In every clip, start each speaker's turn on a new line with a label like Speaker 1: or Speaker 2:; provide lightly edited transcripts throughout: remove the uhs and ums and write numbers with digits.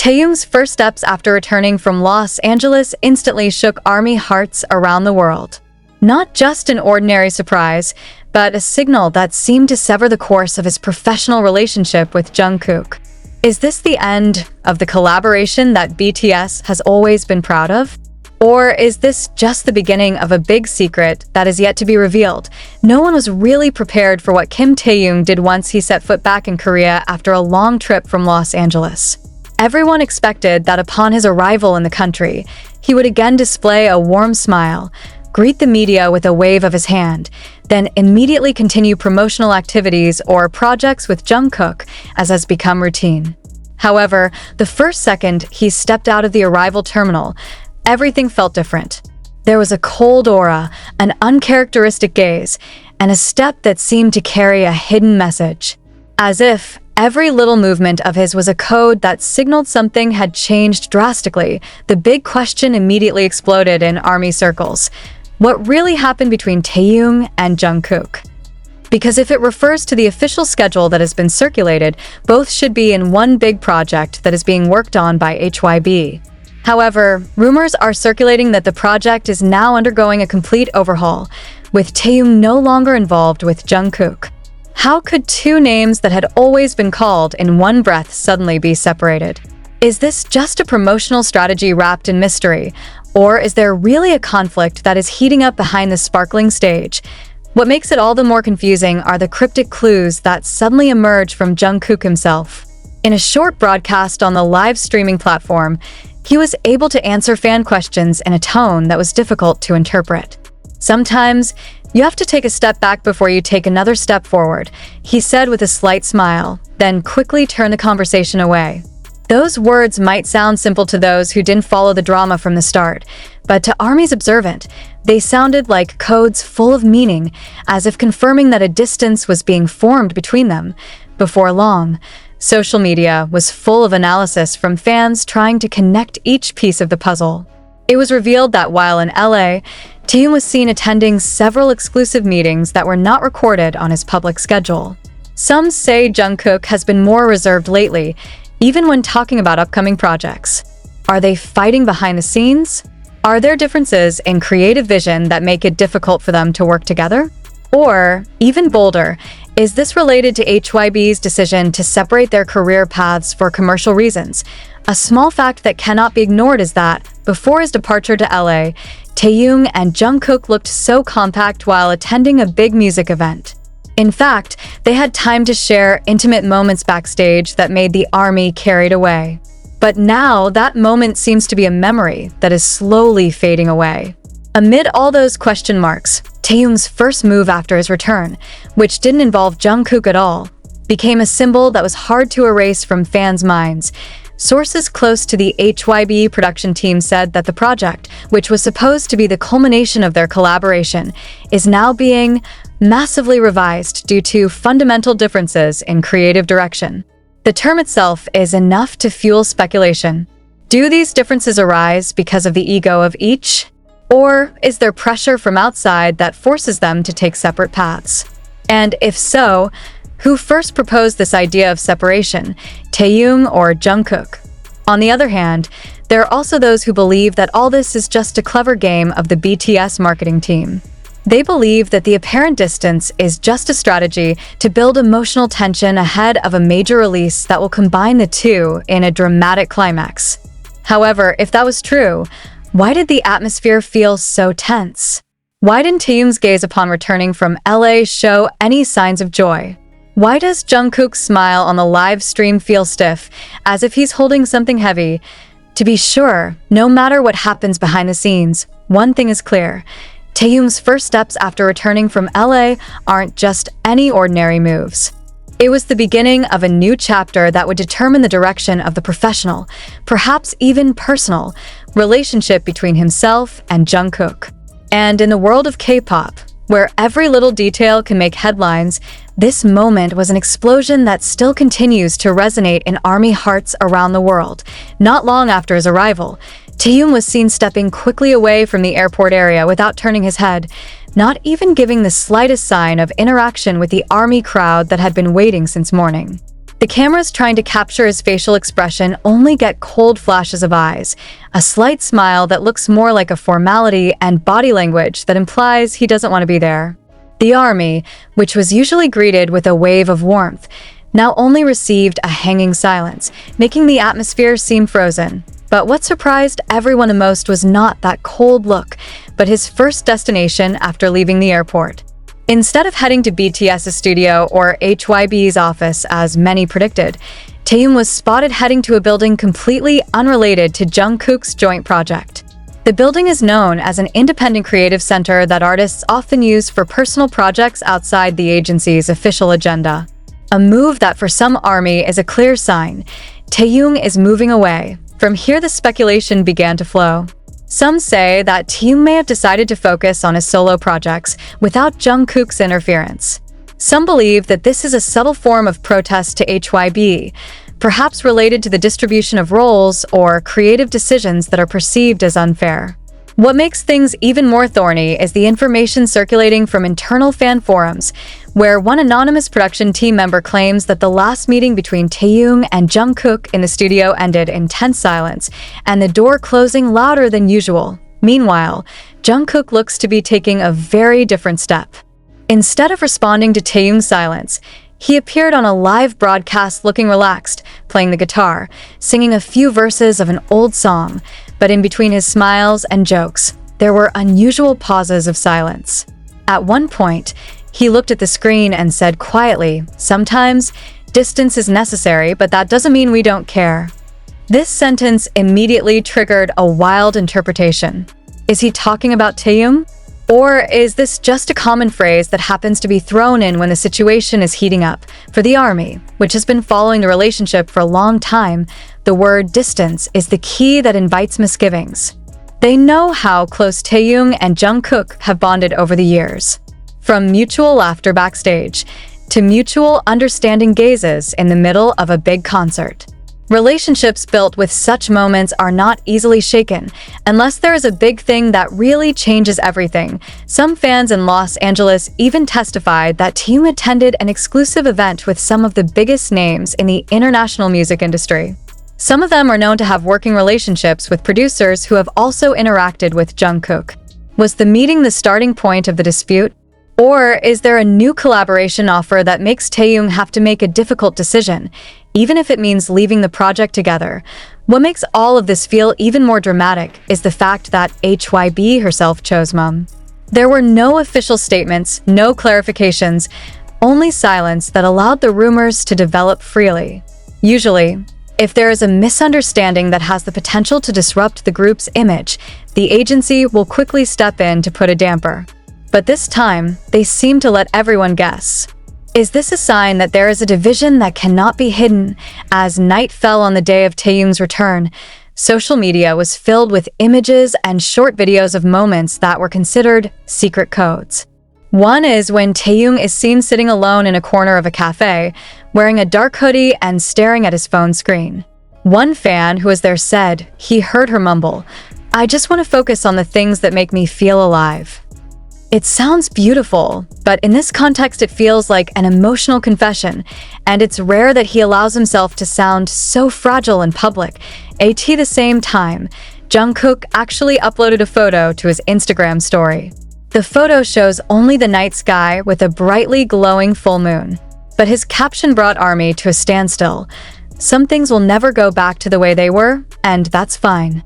Speaker 1: Taehyung's first steps after returning from Los Angeles instantly shook ARMY hearts around the world. Not just an ordinary surprise, but a signal that seemed to sever the course of his professional relationship with Jungkook. Is this the end of the collaboration that BTS has always been proud of? Or is this just the beginning of a big secret that is yet to be revealed? No one was really prepared for what Kim Taehyung did once he set foot back in Korea after a long trip from Los Angeles. Everyone expected that upon his arrival in the country, he would again display a warm smile, greet the media with a wave of his hand, then immediately continue promotional activities or projects with Jungkook, as has become routine. However, the first second he stepped out of the arrival terminal, everything felt different. There was a cold aura, an uncharacteristic gaze, and a step that seemed to carry a hidden message. As if every little movement of his was a code that signaled something had changed drastically, the big question immediately exploded in ARMY circles. What really happened between Taehyung and Jungkook? Because if it refers to the official schedule that has been circulated, both should be in one big project that is being worked on by HYB. However, rumors are circulating that the project is now undergoing a complete overhaul, with Taehyung no longer involved with Jungkook. How could two names that had always been called in one breath suddenly be separated? Is this just a promotional strategy wrapped in mystery, or is there really a conflict that is heating up behind the sparkling stage? What makes it all the more confusing are the cryptic clues that suddenly emerge from Jungkook himself. In a short broadcast on the live streaming platform, he was able to answer fan questions in a tone that was difficult to interpret. Sometimes, you have to take a step back before you take another step forward, he said with a slight smile, then quickly turned the conversation away. Those words might sound simple to those who didn't follow the drama from the start, but to ARMY's observant, they sounded like codes full of meaning, as if confirming that a distance was being formed between them. Before long, social media was full of analysis from fans trying to connect each piece of the puzzle. It was revealed that while in LA, Taehyung was seen attending several exclusive meetings that were not recorded on his public schedule. Some say Jungkook has been more reserved lately, even when talking about upcoming projects. Are they fighting behind the scenes? Are there differences in creative vision that make it difficult for them to work together? Or, even bolder, is this related to HYB's decision to separate their career paths for commercial reasons? A small fact that cannot be ignored is that, before his departure to LA, Taehyung and Jungkook looked so compact while attending a big music event. In fact, they had time to share intimate moments backstage that made the ARMY carried away. But now, that moment seems to be a memory that is slowly fading away. Amid all those question marks, Taehyung's first move after his return, which didn't involve Jungkook at all, became a symbol that was hard to erase from fans' minds. Sources close to the HYB production team said that the project, which was supposed to be the culmination of their collaboration, is now being massively revised due to fundamental differences in creative direction. The term itself is enough to fuel speculation. Do these differences arise because of the ego of each? Or is there pressure from outside that forces them to take separate paths? And if so, who first proposed this idea of separation, Taehyung or Jungkook? On the other hand, there are also those who believe that all this is just a clever game of the BTS marketing team. They believe that the apparent distance is just a strategy to build emotional tension ahead of a major release that will combine the two in a dramatic climax. However, if that was true, why did the atmosphere feel so tense? Why didn't Taehyung's gaze upon returning from LA show any signs of joy? Why does Jungkook's smile on the live stream feel stiff, as if he's holding something heavy? To be sure, no matter what happens behind the scenes, one thing is clear. Taehyung's first steps after returning from LA aren't just any ordinary moves. It was the beginning of a new chapter that would determine the direction of the professional, perhaps even personal, relationship between himself and Jungkook. And in the world of K-pop, where every little detail can make headlines, this moment was an explosion that still continues to resonate in ARMY hearts around the world. Not long after his arrival, Taehyung was seen stepping quickly away from the airport area without turning his head, not even giving the slightest sign of interaction with the ARMY crowd that had been waiting since morning. The cameras trying to capture his facial expression only get cold flashes of eyes, a slight smile that looks more like a formality, and body language that implies he doesn't want to be there. The army, which was usually greeted with a wave of warmth, now only received a hanging silence, making the atmosphere seem frozen. But what surprised everyone the most was not that cold look, but his first destination after leaving the airport. Instead of heading to BTS's studio or HYB's office, as many predicted, Taehyung was spotted heading to a building completely unrelated to Jungkook's joint project. The building is known as an independent creative center that artists often use for personal projects outside the agency's official agenda. A move that for some ARMY is a clear sign. Taehyung is moving away. From here the speculation began to flow. Some say that Taehyung may have decided to focus on his solo projects without Jungkook's interference. Some believe that this is a subtle form of protest to HYB, perhaps related to the distribution of roles or creative decisions that are perceived as unfair. What makes things even more thorny is the information circulating from internal fan forums, where one anonymous production team member claims that the last meeting between Taehyung and Jungkook in the studio ended in tense silence, and the door closing louder than usual. Meanwhile, Jungkook looks to be taking a very different step. Instead of responding to Taehyung's silence, he appeared on a live broadcast looking relaxed, playing the guitar, singing a few verses of an old song, but in between his smiles and jokes, there were unusual pauses of silence. At one point, he looked at the screen and said quietly, "Sometimes, distance is necessary, but that doesn't mean we don't care." This sentence immediately triggered a wild interpretation. Is he talking about Taehyung? Or is this just a common phrase that happens to be thrown in when the situation is heating up? For the ARMY, which has been following the relationship for a long time, the word distance is the key that invites misgivings. They know how close Taehyung and Jungkook have bonded over the years. From mutual laughter backstage to mutual understanding gazes in the middle of a big concert. Relationships built with such moments are not easily shaken, unless there is a big thing that really changes everything. Some fans in Los Angeles even testified that Taehyung attended an exclusive event with some of the biggest names in the international music industry. Some of them are known to have working relationships with producers who have also interacted with Jungkook. Was the meeting the starting point of the dispute? Or is there a new collaboration offer that makes Taehyung have to make a difficult decision, even if it means leaving the project together? What makes all of this feel even more dramatic is the fact that HYB herself chose Mum. There were no official statements, no clarifications, only silence that allowed the rumors to develop freely. Usually, if there is a misunderstanding that has the potential to disrupt the group's image, the agency will quickly step in to put a damper. But this time, they seem to let everyone guess. Is this a sign that there is a division that cannot be hidden? As night fell on the day of Taehyung's return, social media was filled with images and short videos of moments that were considered secret codes. One is when Taehyung is seen sitting alone in a corner of a cafe, wearing a dark hoodie and staring at his phone screen. One fan who was there said he heard her mumble, "I just want to focus on the things that make me feel alive." It sounds beautiful, but in this context it feels like an emotional confession, and it's rare that he allows himself to sound so fragile in public. At the same time, Jungkook actually uploaded a photo to his Instagram story. The photo shows only the night sky with a brightly glowing full moon. But his caption brought ARMY to a standstill. Some things will never go back to the way they were, and that's fine.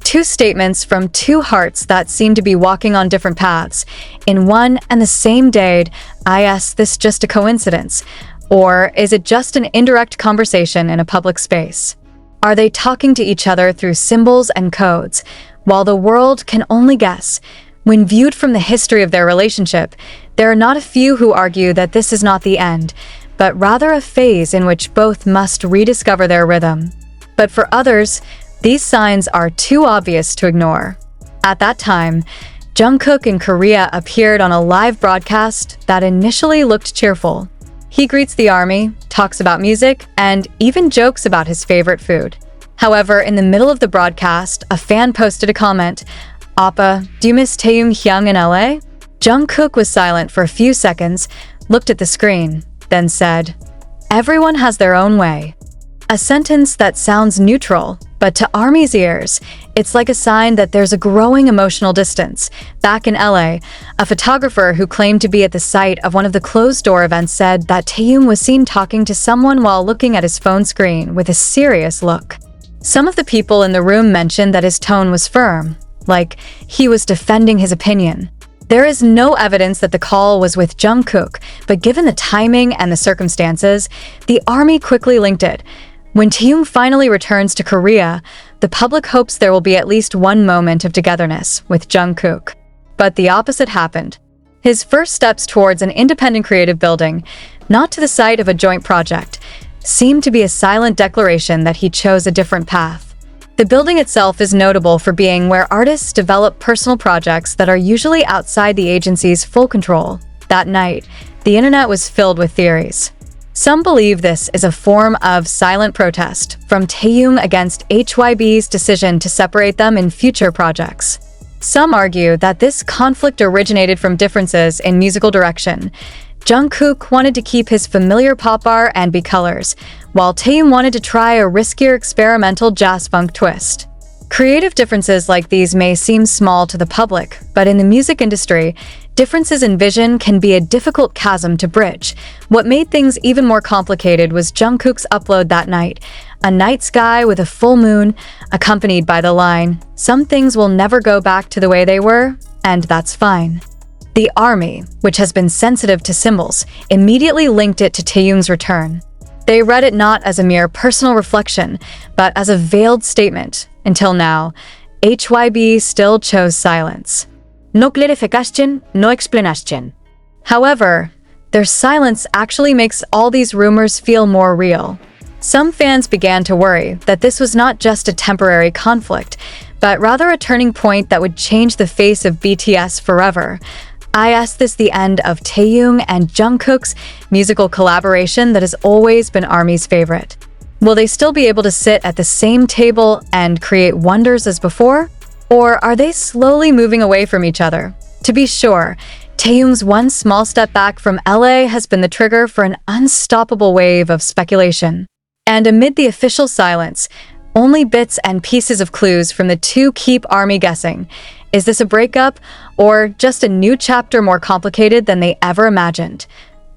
Speaker 1: Two statements from two hearts that seem to be walking on different paths. In one and the same day, is this just a coincidence? Or is it just an indirect conversation in a public space? Are they talking to each other through symbols and codes? While the world can only guess, when viewed from the history of their relationship, there are not a few who argue that this is not the end, but rather a phase in which both must rediscover their rhythm. But for others, these signs are too obvious to ignore. At that time, Jungkook in Korea appeared on a live broadcast that initially looked cheerful. He greets the ARMY, talks about music, and even jokes about his favorite food. However, in the middle of the broadcast, a fan posted a comment, "Appa, do you miss Taehyung in LA?" Jungkook was silent for a few seconds, looked at the screen, then said, everyone has their own way. A sentence that sounds neutral, but to ARMY's ears, it's like a sign that there's a growing emotional distance. Back in LA, a photographer who claimed to be at the site of one of the closed-door events said that Taehyung was seen talking to someone while looking at his phone screen with a serious look. Some of the people in the room mentioned that his tone was firm, like he was defending his opinion. There is no evidence that the call was with Jungkook, but given the timing and the circumstances, the ARMY quickly linked it. When Taehyung finally returns to Korea, the public hopes there will be at least one moment of togetherness with Jungkook. But the opposite happened. His first steps towards an independent creative building, not to the site of a joint project, seemed to be a silent declaration that he chose a different path. The building itself is notable for being where artists develop personal projects that are usually outside the agency's full control. That night, the internet was filled with theories. Some believe this is a form of silent protest from Taehyung against HYB's decision to separate them in future projects. Some argue that this conflict originated from differences in musical direction. Jungkook wanted to keep his familiar pop R&B colors, while Taehyung wanted to try a riskier experimental jazz-funk twist. Creative differences like these may seem small to the public, but in the music industry, differences in vision can be a difficult chasm to bridge. What made things even more complicated was Jungkook's upload that night, a night sky with a full moon, accompanied by the line, "Some things will never go back to the way they were, and that's fine." The ARMY, which has been sensitive to symbols, immediately linked it to Taehyung's return. They read it not as a mere personal reflection, but as a veiled statement. Until now, HYB still chose silence. No clarification, no explanation. However, their silence actually makes all these rumors feel more real. Some fans began to worry that this was not just a temporary conflict, but rather a turning point that would change the face of BTS forever. Is this the end of Taehyung and Jungkook's musical collaboration that has always been ARMY's favorite? Will they still be able to sit at the same table and create wonders as before? Or are they slowly moving away from each other? To be sure, Taehyung's one small step back from LA has been the trigger for an unstoppable wave of speculation. And amid the official silence, only bits and pieces of clues from the two keep ARMY guessing. Is this a breakup, or just a new chapter more complicated than they ever imagined?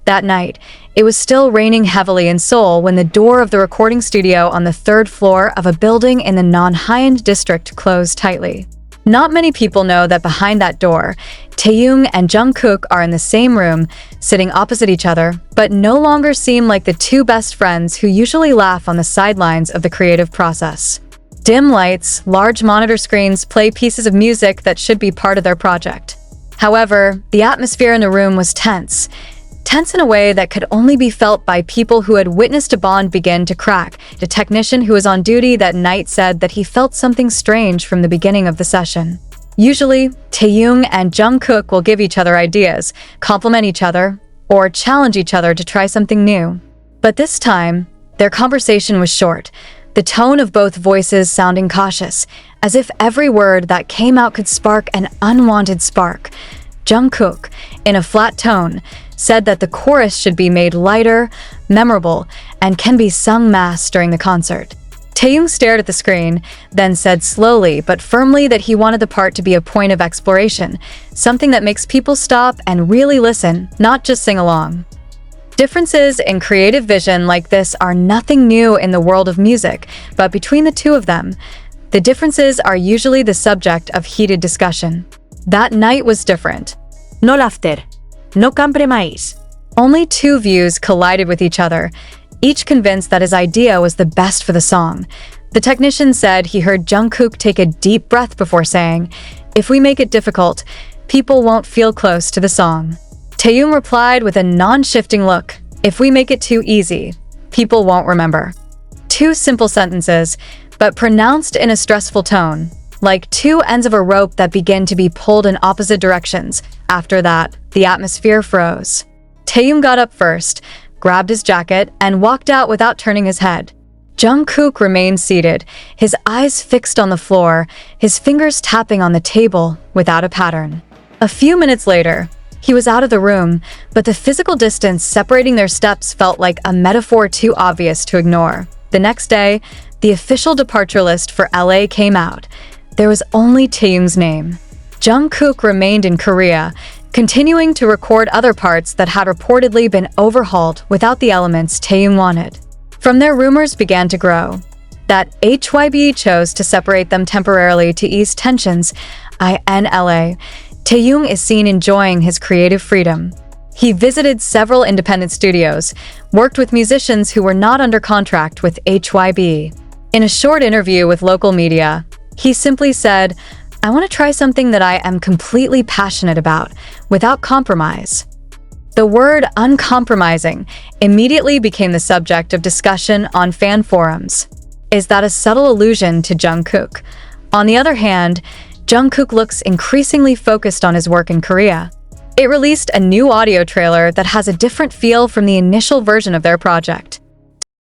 Speaker 1: That night, it was still raining heavily in Seoul when the door of the recording studio on the third floor of a building in the Non-Hyun district closed tightly. Not many people know that behind that door, Taehyung and Jungkook are in the same room, sitting opposite each other, but no longer seem like the two best friends who usually laugh on the sidelines of the creative process. Dim lights, large monitor screens play pieces of music that should be part of their project. However, the atmosphere in the room was tense in a way that could only be felt by people who had witnessed a bond begin to crack. The technician who was on duty that night said that he felt something strange from the beginning of the session. Usually, Taehyung and Jungkook will give each other ideas, compliment each other, or challenge each other to try something new. But this time, their conversation was short, the tone of both voices sounding cautious, as if every word that came out could spark an unwanted spark. Jungkook, in a flat tone, said that the chorus should be made lighter, memorable, and can be sung mass during the concert. Taehyung stared at the screen, then said slowly but firmly that he wanted the part to be a point of exploration, something that makes people stop and really listen, not just sing along. Differences in creative vision like this are nothing new in the world of music, but between the two of them, the differences are usually the subject of heated discussion. That night was different.
Speaker 2: No laughter. No compromise.
Speaker 1: Only two views collided with each other, each convinced that his idea was the best for the song. The technician said he heard Jungkook take a deep breath before saying, "If we make it difficult, people won't feel close to the song." Taehyung replied with a non-shifting look, "If we make it too easy, people won't remember." Two simple sentences, but pronounced in a stressful tone, like two ends of a rope that begin to be pulled in opposite directions. After that, the atmosphere froze. Taehyung got up first, grabbed his jacket, and walked out without turning his head. Jungkook remained seated, his eyes fixed on the floor, his fingers tapping on the table without a pattern. A few minutes later, He was out of the room, but the physical distance separating their steps felt like a metaphor too obvious to ignore. The next day, the official departure list for LA came out. There was only Taehyung's name. Jungkook remained in Korea, continuing to record other parts that had reportedly been overhauled without the elements Taehyung wanted. From there, rumors began to grow that HYB chose to separate them temporarily to ease tensions. In LA, Taehyung is seen enjoying his creative freedom. He visited several independent studios, worked with musicians who were not under contract with HYB. In a short interview with local media, he simply said, "I want to try something that I am completely passionate about, without compromise." The word uncompromising immediately became the subject of discussion on fan forums. Is that a subtle allusion to Jungkook? On the other hand, Jungkook looks increasingly focused on his work in Korea. It released a new audio trailer that has a different feel from the initial version of their project.